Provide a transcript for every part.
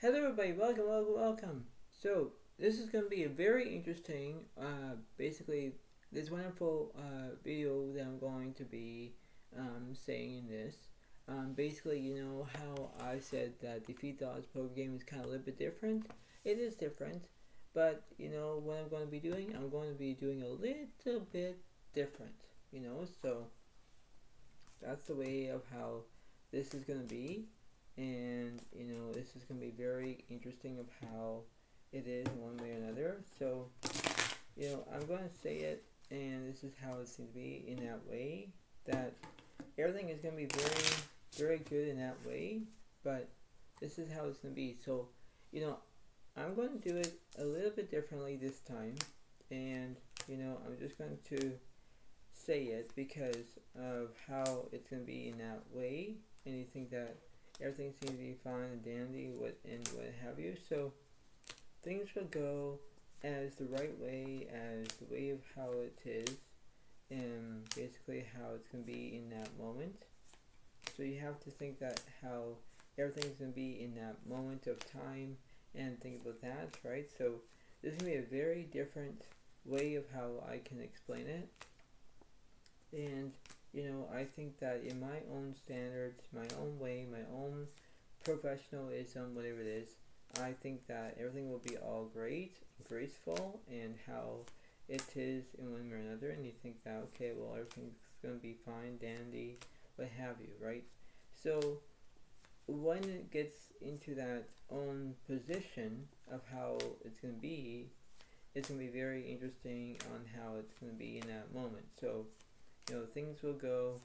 Hello everybody, welcome. So this is going to be a very interesting, basically this wonderful video that I'm going to be saying in this. Basically, you know how I said that Defeat the Odds poker game is kind of a little bit different? It is different, but you know what I'm going to be doing? I'm going to be doing a little bit different, so that's the way of how this is going to be. And this is going to be very interesting of how it is one way or another. So I'm going to say it, and this is how it's going to be in that way, that everything is going to be very good in that way, but this is how it's going to be. So I'm going to do it a little bit differently this time, and I'm just going to say it because of how it's going to be in that way, and you think that everything seems to be fine and dandy, what have you. So things will go as the right way, as the way of how it is, and basically how it's going to be in that moment. So you have to think that how everything's going to be in that moment of time, and think about that, right? So this is going to be a very different way of how I can explain it. And I think that in my own standards, my own way, my own professionalism, whatever it is, I think that everything will be all great, graceful, and how it is in one way or another. And you think that, okay, well, everything's going to be fine, dandy, what have you, right? So when it gets into that own position of how it's going to be, it's going to be very interesting on how it's going to be in that moment. So things will go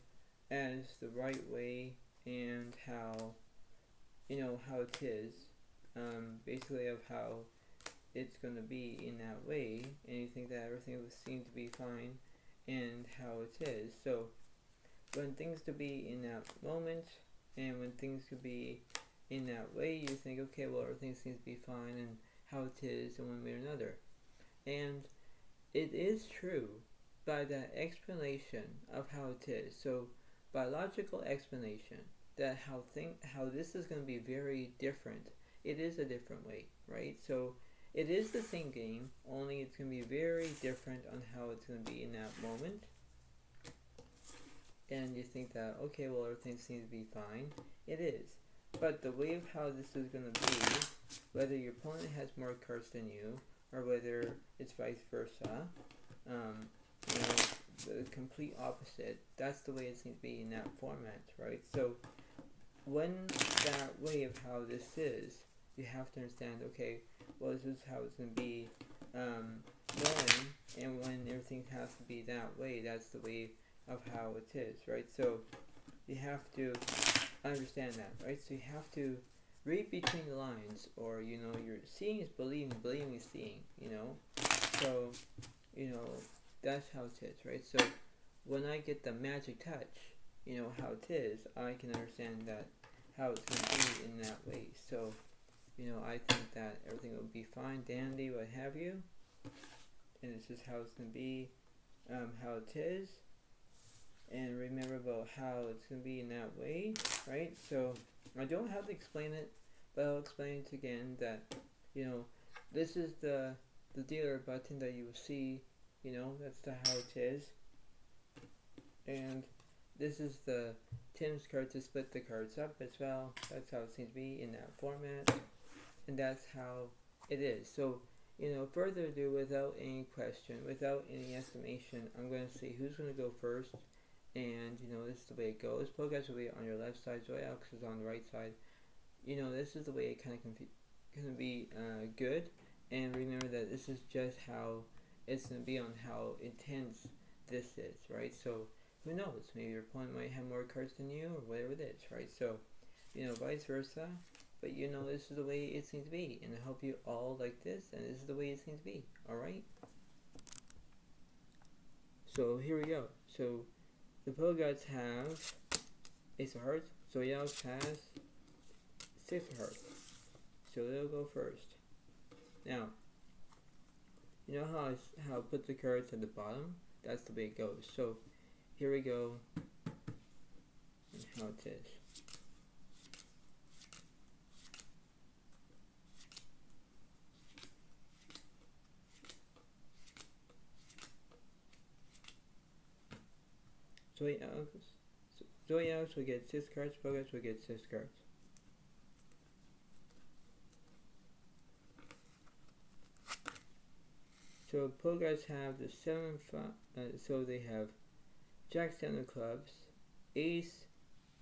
as the right way, and how how it is, basically of how it's going to be in that way, and you think that everything will seem to be fine and how it is. So when things could be in that moment, and when things could be in that way, you think, okay, well, everything seems to be fine and how it is in one way or another. And it is true by that explanation of how it is. So by logical explanation that how this is going to be very different. It is a different way, right? So it is the same game, only it's going to be very different on how it's going to be in that moment. And you think that, okay, well, everything seems to be fine. It is. But the way of how this is going to be, whether your opponent has more cards than you, or whether it's vice versa, the complete opposite, that's the way it seems to be in that format, right? So when that way of how this is, you have to understand, okay, well, this is how it's going to be knowing, and when everything has to be that way, that's the way of how it is, right? So you have to understand that, right? So you have to read between the lines, or you're seeing is believing, believing is seeing, so that's how it is, right? So when I get the magic touch, how it is, I can understand that how it's going to be in that way. So I think that everything will be fine, dandy, what have you, and this is how it's going to be, how it is. And remember about how it's going to be in that way, right? So I don't have to explain it, but I'll explain it again, that this is the dealer button that you will see, that's how it is. And this is the Tim's card to split the cards up as well. That's how it seems to be in that format, and that's how it is. So further ado, without any question, without any estimation, I'm going to see who's going to go first. And this is the way it goes. Polecaps will be on your left side, Zodiac is on the right side. This is the way it kind of going to be good. And remember that this is just how it's going to be, on how intense this is, right? So who knows? Maybe your opponent might have more cards than you, or whatever it is, right? So vice versa. But this is the way it seems to be, and I hope you all like this, and this is the way it seems to be. All right. So here we go. So the Polecaps have Ace of Hearts, so Zodiac has Six of Hearts. So they'll go first. Now, you know how I put the cards at the bottom? That's the way it goes. So here we go, and how it is. Zodiacs will get 6 cards, Bogarts will get 6 cards. So Bogarts have the 7, so they have Jack 7 of clubs, Ace,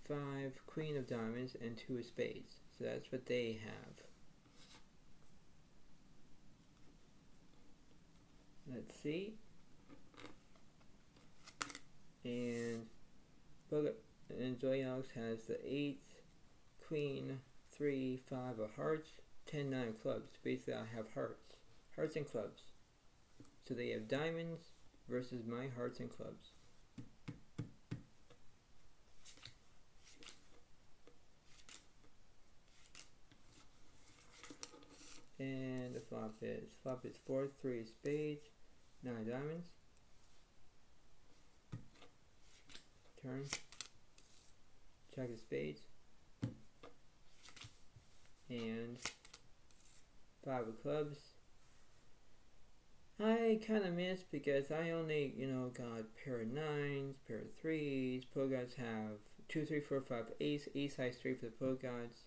5, Queen of diamonds, and 2 of spades. So that's what they have. Let's see. And Zodiacs has the 8, Queen, 3, 5 of hearts, 10, 9 of clubs. Basically, I have hearts and clubs. So they have diamonds versus my hearts and clubs. And the flop is 4, 3 spades, 9 diamonds. Turn. Jack of spades. And 5 of clubs. I kind of missed because I only, got pair of 9s, pair of 3s. Bogarts have 2, 3, 4, 5 ace. Ace size 3 for the Bogarts.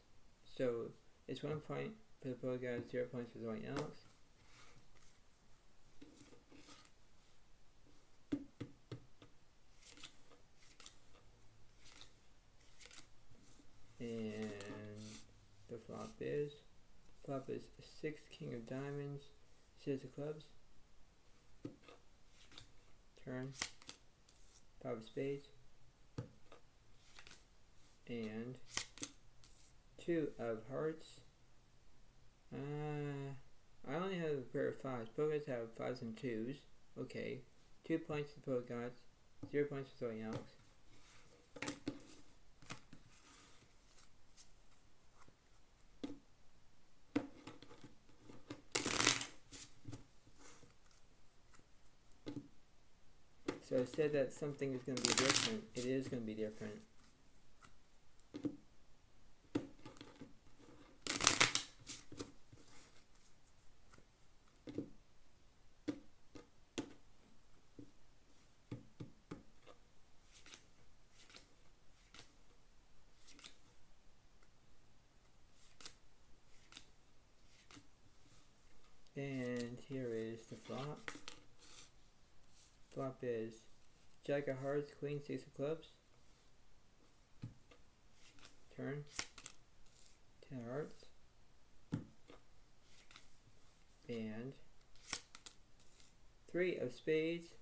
So it's 1 point for the Bogarts, 0 points for Zodiacs. And the flop is 6, King of diamonds, 6 of clubs. Turn. 5 of spades. And 2 of hearts. I only have a pair of 5s. Bogarts have 5s and 2s. Okay. 2 points to Bogarts. 0 points to Zodiacs. So I said that something is going to be different. It is going to be different. And here is the flop. Flop is Jack of hearts, Queen, 6 of clubs. Turn. 10 of hearts. And 3 of spades.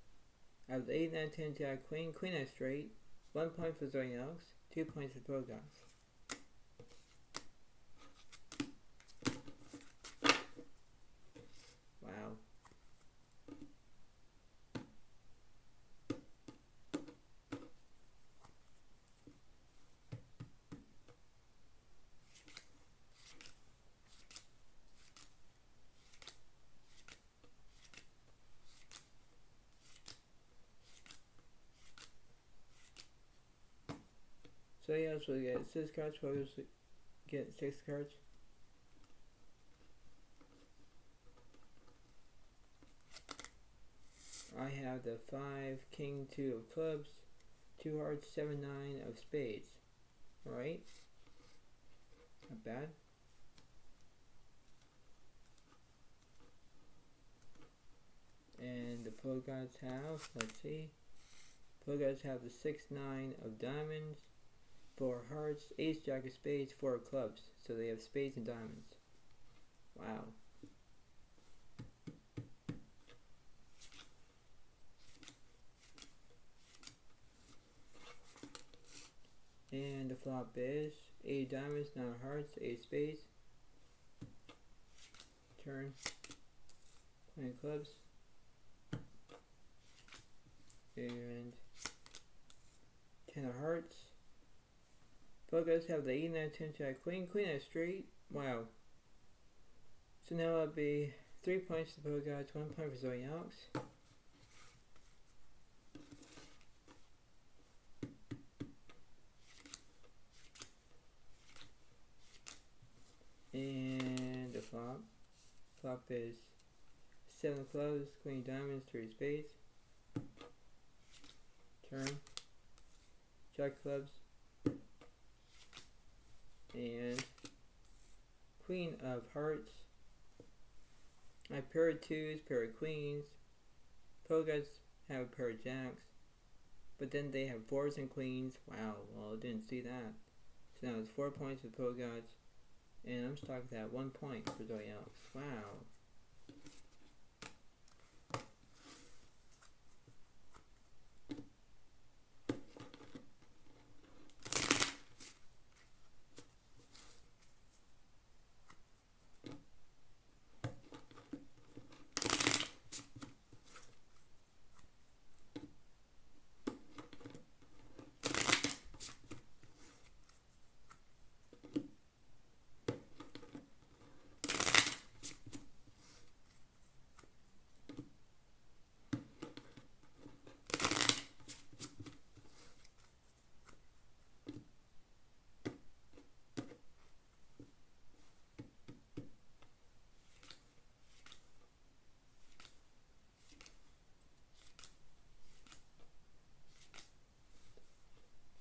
I have 8, 9, 10, Jack, Queen. Queen has straight. 1 point for Zodiacs. 2 points for Bogarts. Wow. So yeah, so we get 6 cards, Bogarts get 6 cards. I have the 5, King, 2 of clubs, 2 hearts, 7, 9 of spades. Alright. Not bad. And the Bogarts have, let's see. Bogarts have the 6, 9 of diamonds, 4 hearts, ace, jack of spades, 4 of clubs. So they have spades and diamonds. Wow. And the flop is 8 diamonds, 9 hearts, 8 spades. Turn. 20 clubs. And 10 of hearts. Bogarts have the 8, 9, 10, Jack, Queen. Queen has straight. Wow. So now it'll be 3 points to Bogarts, 1 point for Zodiacs. And the flop. Flop is 7 clubs, Queen diamonds, 3 spades. Turn. Jack of clubs, and Queen of hearts. I have pair of twos, pair of queens. Pogas have a pair of jacks, but then they have fours and queens. Wow, well, I didn't see that. So now it's 4 points for Pogas, and I'm stuck at 1 point for Zodiac. Wow.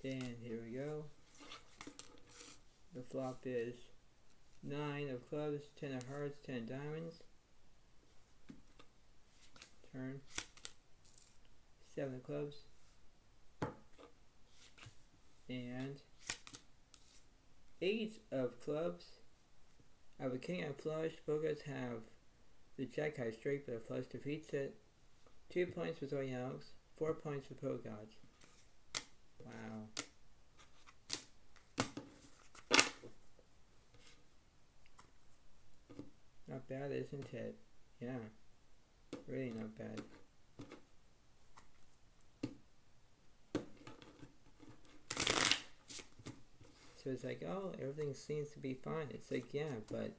And here we go. The flop is 9 of clubs, 10 of hearts, 10 of diamonds. Turn. 7 of clubs. And 8 of clubs. I have a king of flush. Pogas have the jack high straight, but a flush defeats it. 2 points for Zodiac, 4 points for Pogas. Wow. Not bad, isn't it? Yeah. Really not bad. So it's like, oh, everything seems to be fine. It's like, yeah, but,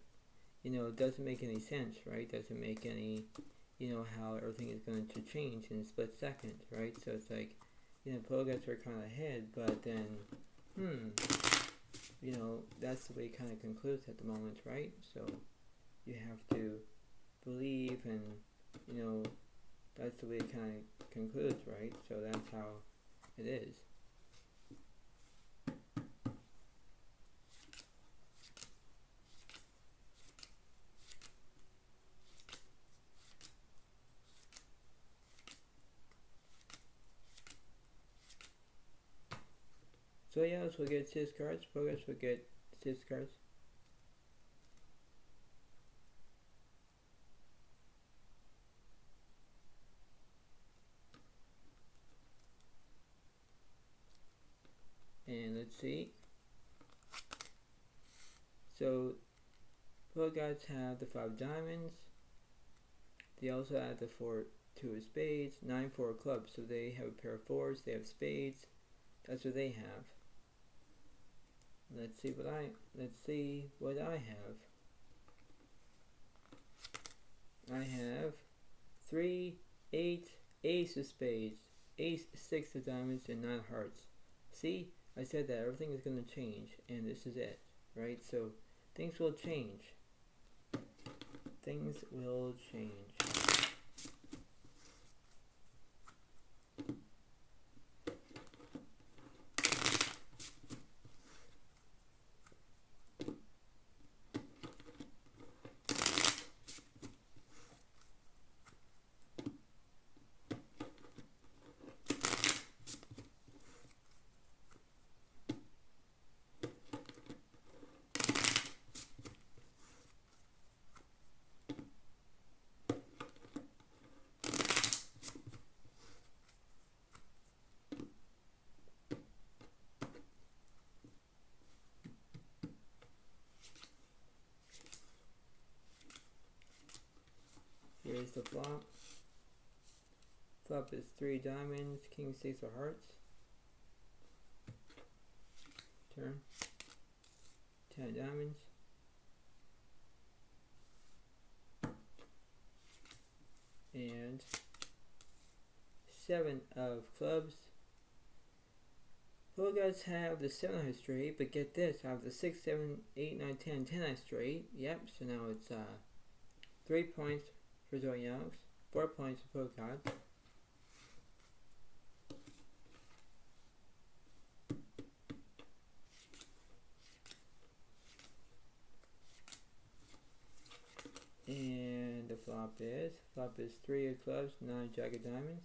you know, it doesn't make any sense, right? Doesn't make any, you know, how everything is going to change in a split second, right? So it's like, you know, Pogas are kind of ahead, but then, you know, that's the way it kind of concludes at the moment, right? So you have to believe, and, you know, that's the way it kind of concludes, right? So that's how it is. So yeah, we'll get 6 cards. Pogas will get 6 cards. And let's see. So Pogas have the 5 diamonds. They also have the 2 of spades, 9 4 of clubs. So they have a pair of 4s. They have spades. That's what they have. Let's see what I have. I have 3, 8, ace of spades, ace, 6 of diamonds, and 9 hearts. See, I said that everything is going to change, and this is it, right? So things will change. Things will change. Here's the flop. Flop is 3 diamonds, king 6 of hearts. Turn. 10 diamonds. And 7 of clubs. Pogas have the 7 high straight, but get this, I have the 6, 7, 8, 9, 10, 10 high straight. Yep, so now it's 3 points for Zodiac, 4 points for Pogas. And the flop is 3 of clubs, 9 jack of diamonds.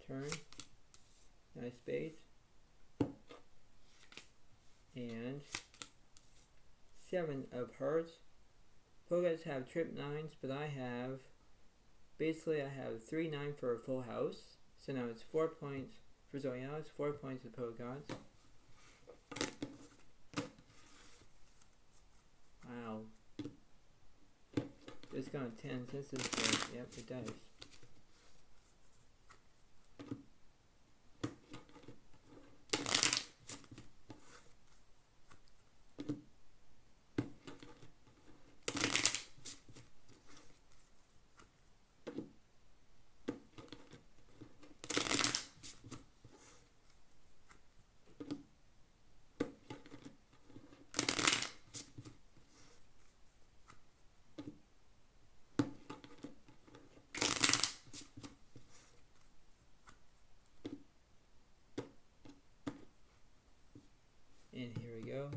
Turn, 9 spades. And 7 of hearts. Pokeguys have trip 9s, but I have 3-9 for a full house. So now it's 4 points for Zodiac, 4 points for Pokeguys. Wow. It's gone 10 since this game. Yep, it does. And here we go.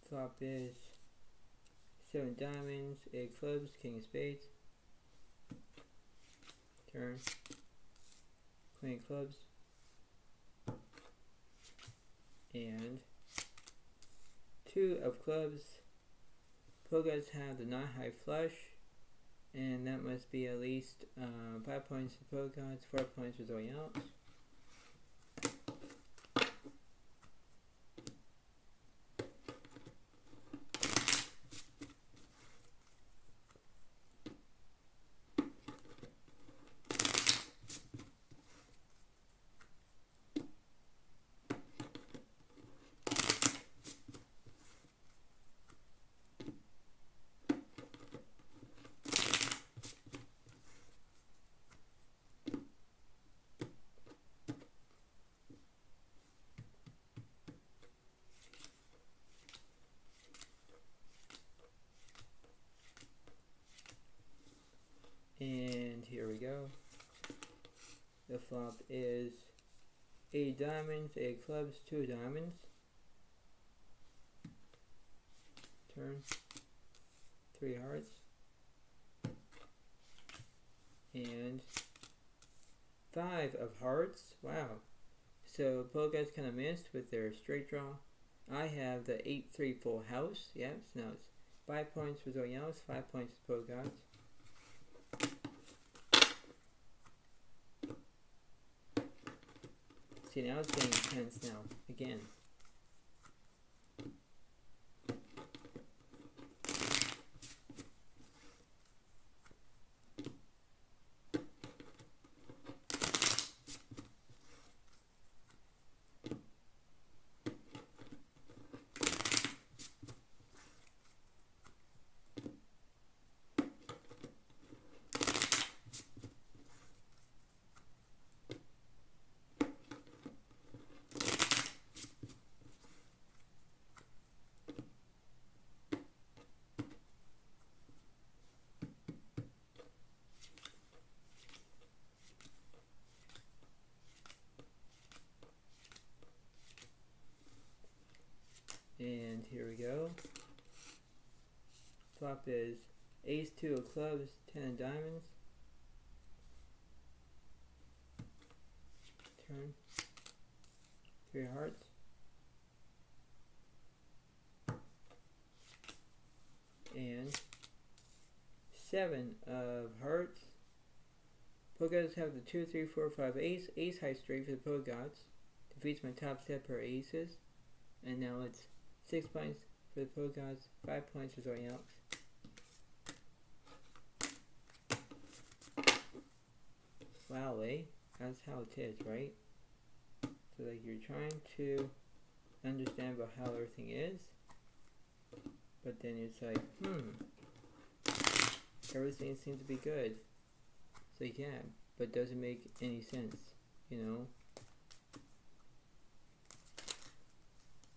Flop is 7 diamonds, 8 clubs, king of spades. Turn, queen of clubs. And 2 of clubs. Pokeguys have the 9 high flush. And that must be at least 5 points for Pokeguys, 4 points for Zodiac. And here we go. The flop is 8 diamonds, 8 clubs, 2 diamonds. Turn, 3 hearts. And 5 of hearts. Wow. So Pokeguys kind of missed with their straight draw. I have the 8-3 full house. Yep, so now it's 5 points for Zodiac, 5 points for Pokeguys. See, now it's getting intense now, again. And here we go. Flop is ace 2 of clubs, 10 of diamonds. Turn, 3 hearts. And 7 of hearts. Pokeguys have the 2, 3, 4, 5 ace. Ace high straight for the Pokeguys. Defeats my top step per aces. And now it's 6 points for the Pokeguys, 5 points for Zodiac. Wow, that's how it is, right? So like you're trying to understand about how everything is, but then it's like, everything seems to be good. So yeah, but doesn't make any sense, you know?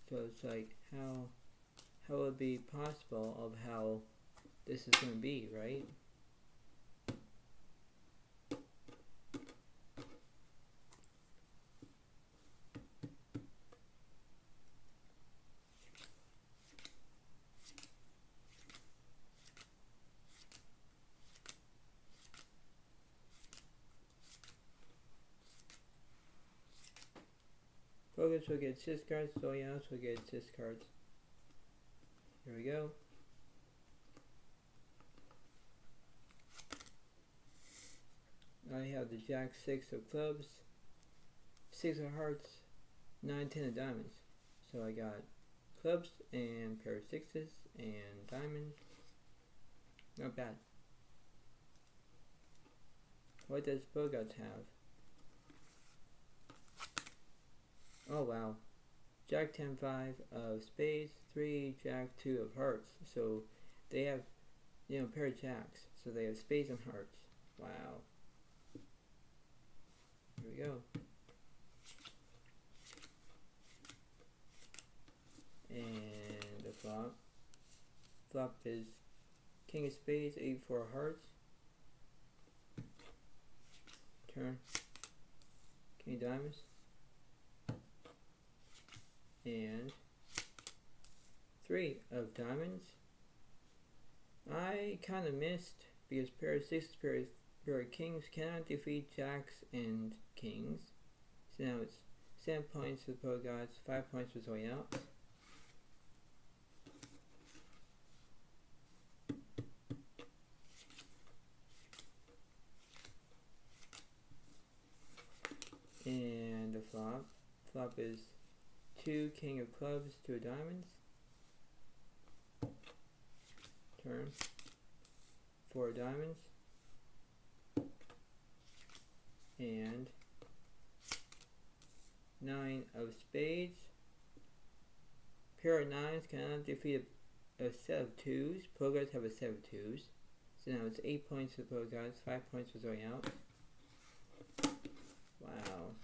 So it's like, how would it be possible of how this is going to be, right? Focus will get assist cards, Zodiac will get assist cards. Here we go. I have the Jack 6 of clubs, 6 of hearts, 9, 10 of diamonds. So I got clubs and pair of sixes and diamonds. Not bad. What does Bogots have? Oh wow. Jack 10 5 of spades, 3 Jack 2 of hearts. So they have, pair of jacks. So they have spades and hearts. Wow. Here we go. And the flop. Flop is king of spades, 8 4 hearts. Turn. King of diamonds. And 3 of diamonds. I kind of missed because pair of sixes, pair of kings cannot defeat jacks and kings. So now it's 7 points for the Pro Gods, 5 points for Zodiac. And the flop. Flop is 2 king of clubs, 2 of diamonds. Turn. 4 diamonds. And 9 of spades. Pair of nines cannot defeat a set of twos. Pro Gods have a set of twos. So now it's 8 points for the Pro Gods, 5 points for Zodiac. Wow.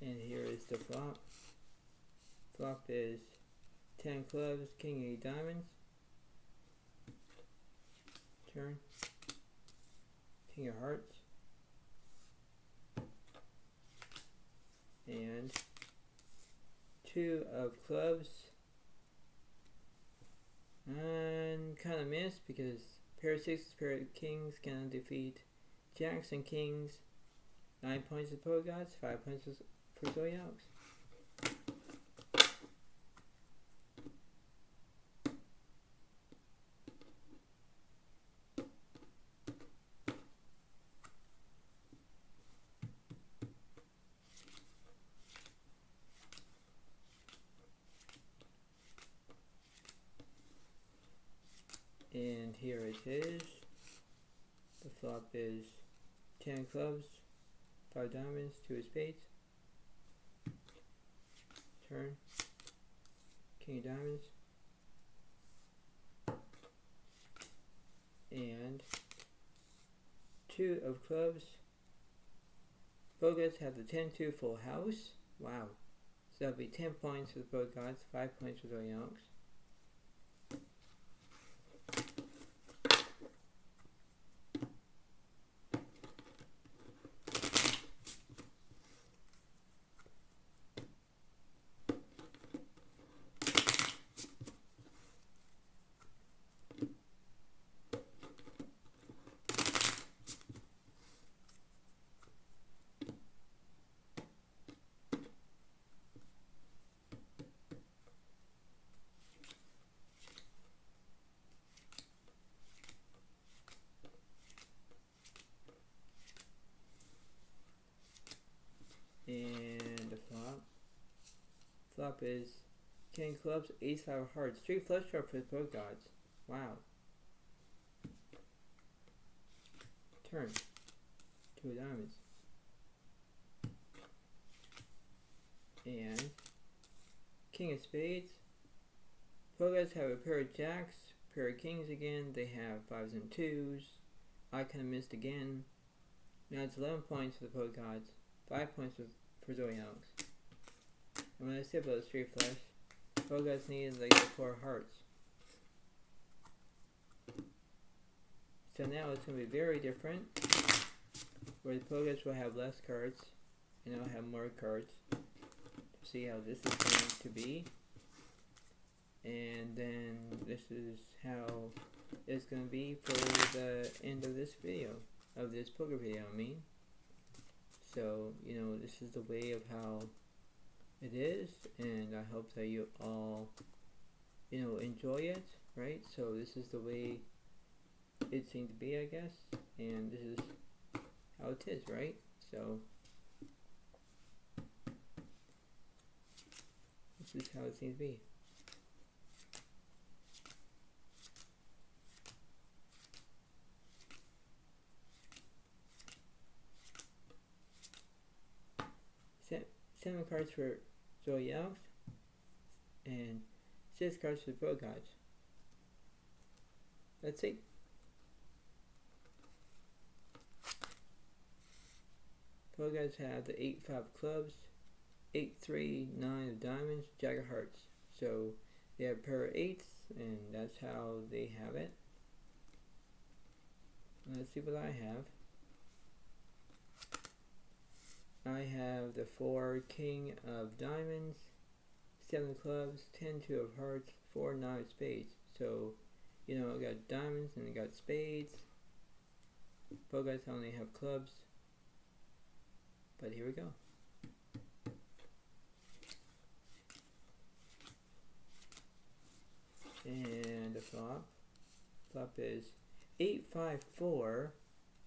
And here is the flop. Flop is 10 clubs, king 8 diamonds. Turn. King of hearts. And 2 of clubs. And kind of missed because pair of sixes, pair of kings cannot defeat jacks and kings. 9 points for Pro Gods, 5 points for Zodiac. And here it is. The flop is 10 clubs, 5 diamonds, 2 of spades. Turn. King of diamonds. And 2 of clubs. Bogots have the 10-2 full house. Wow. So that'll be 10 points for the Bogots, 5 points for Zodiac. And the flop. Flop is king clubs, ace 5 of hearts. 3 flush draw for the Pro Gods. Wow. Turn. 2 of diamonds. And king of spades. Pro guys have a pair of jacks, pair of kings again. They have fives and twos. I kind of missed again. Now it's 11 points for the pro gods, 5 points for Zodiacs. And when I say about the straight flush, pro gods needed like the 4 hearts. So now it's going to be very different, where the pro gods will have less cards, and I'll have more cards. To see how this is going to be. And then this is how it's going to be for the end of this video, of this poker video I mean. So, you know, this is the way of how it is, and I hope that you all, you know, enjoy it, right? So this is the way it seemed to be, I guess, and this is how it is, right? So this is how it seems to be. Seven cards for Zodiacs and 6 cards for the pro gods. Let's see. Pro gods have the 8-5 clubs, 8-3, 9 of diamonds, jack of hearts. So they have a pair of 8s, and that's how they have it. Let's see what I have. I have the 4 king of diamonds, 7 clubs, 10 2 of hearts, 4 9 of spades. So, you know, I got diamonds and I got spades. Pro guys only have clubs. But here we go. And the flop. Flop is 8-5-4,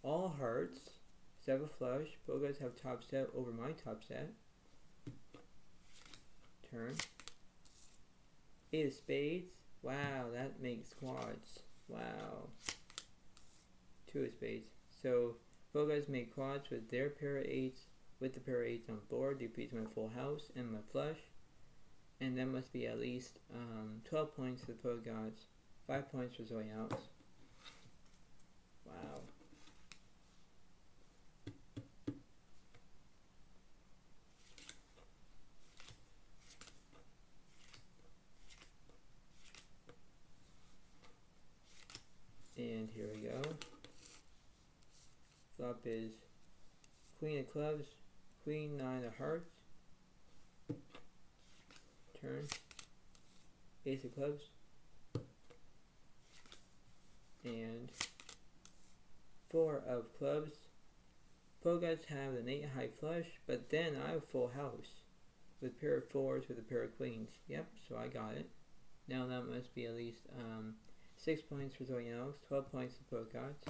all hearts. 7 flush. Pro guys have top set over my top set. Turn. 8 of spades. Wow, that makes quads. Wow. 2 of spades. So pro guys make quads with their pair of 8s. With the pair of 8s on board, defeats my full house and my flush. And that must be at least 12 points for the pro gods. 5 points for Zodiacs. Wow. And here we go. Flop is queen of clubs, queen 9 of hearts. Turn. Ace of clubs. And 4 of clubs. Pro guys have an 8 high flush, but then I have full house with a pair of 4s with a pair of queens. Yep, so I got it. Now that must be at least 6 points for Zodiacs, 12 points for pro gods.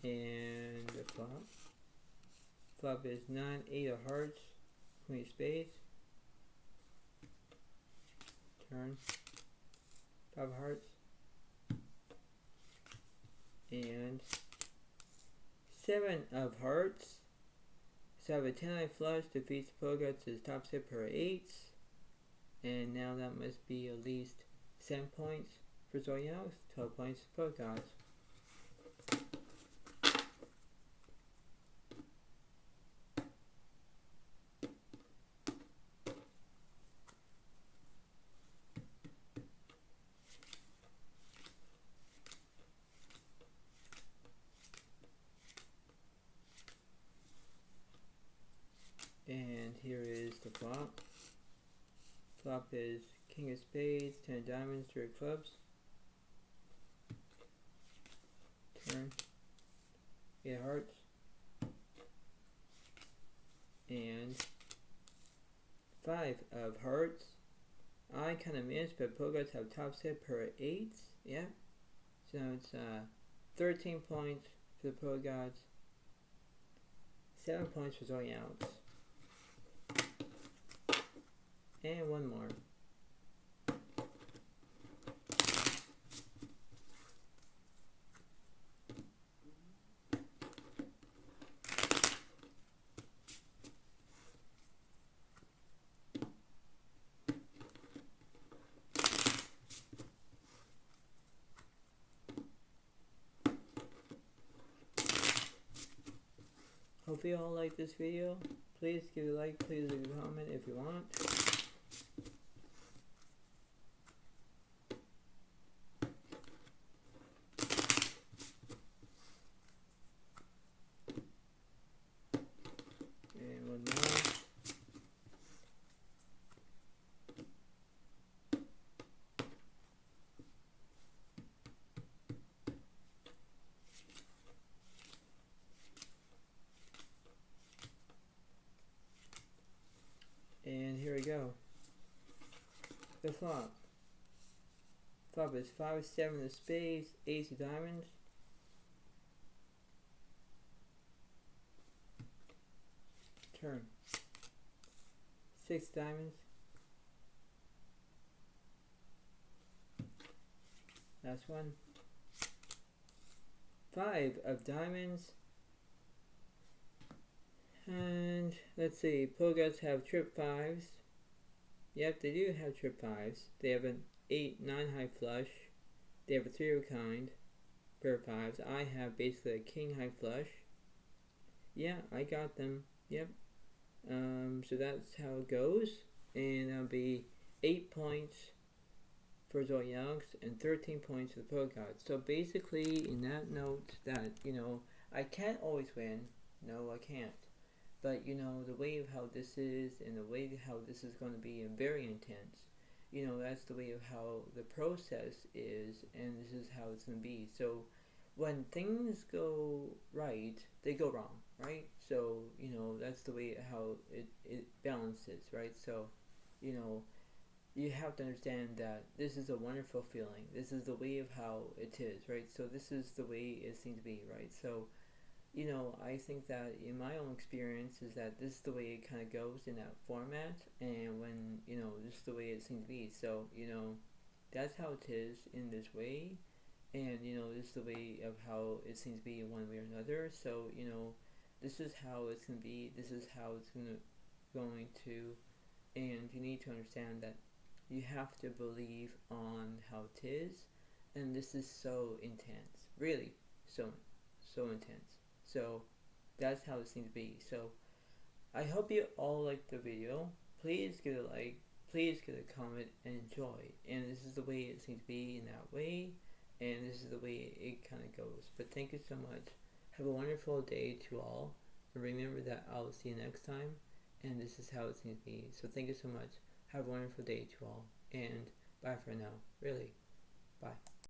And the flop. Flop is 9, 8 of hearts, queen of spades. Turn. 5 of hearts. And 7 of hearts. So I have a 10 eye flush, defeats the pro gods to the top set per 8s. And now that must be at least 7 points for Zodiacs, 12 points for pro gods. here is the flop. Flop is king of spades, 10 of diamonds, 3 of clubs. Turn. 8 of hearts. And 5 of hearts. I kind of missed, but Pogots have top set per 8. Yeah. So it's 13 points for the Pogots. 7 points for Zodiac. And one more. Hope you all like this video. Please give a like, please leave a comment if you want. And one more. And here we go. The flop. Flop is 5, 7 of spades, ace of diamonds. Turn. 6 diamonds. Last one. 5 of diamonds. And let's see, Pogots have trip 5s. Yep, they do have trip 5s. They have an 8, 9 high flush. They have a 3 of a kind, pair of 5s. I have basically a king high flush. Yeah, I got them. Yep. So that's how it goes. And that'll be 8 points for Zodiac and 13 points for the Pogots. So basically, in that note, that, you know, I can't always win. No, I can't. But, you know, the way of how this is and the way of how this is going to be very intense, you know, that's the way of how the process is, and this is how it's going to be. So when things go right, they go wrong, right? So, you know, that's the way how it balances, right? So, you know, you have to understand that this is a wonderful feeling. This is the way of how it is, right? So this is the way it seems to be, right? So, you know, I think that in my own experience is that this is the way it kind of goes in that format, and when, you know, this is the way it seems to be. So, you know, that's how it is in this way, and, you know, this is the way of how it seems to be in one way or another. So, you know, this is how it's going to be, this is how it's going to, and you need to understand that you have to believe on how it is, and this is so intense, really, so intense. So that's how it seems to be. So I hope you all liked the video. Please give a like, please give a comment, and enjoy. And this is the way it seems to be in that way, and this is the way it kind of goes. But thank you so much. Have a wonderful day to all. And remember that I'll see you next time, and this is how it seems to be. So thank you so much. Have a wonderful day to all, and bye for now. Really, bye.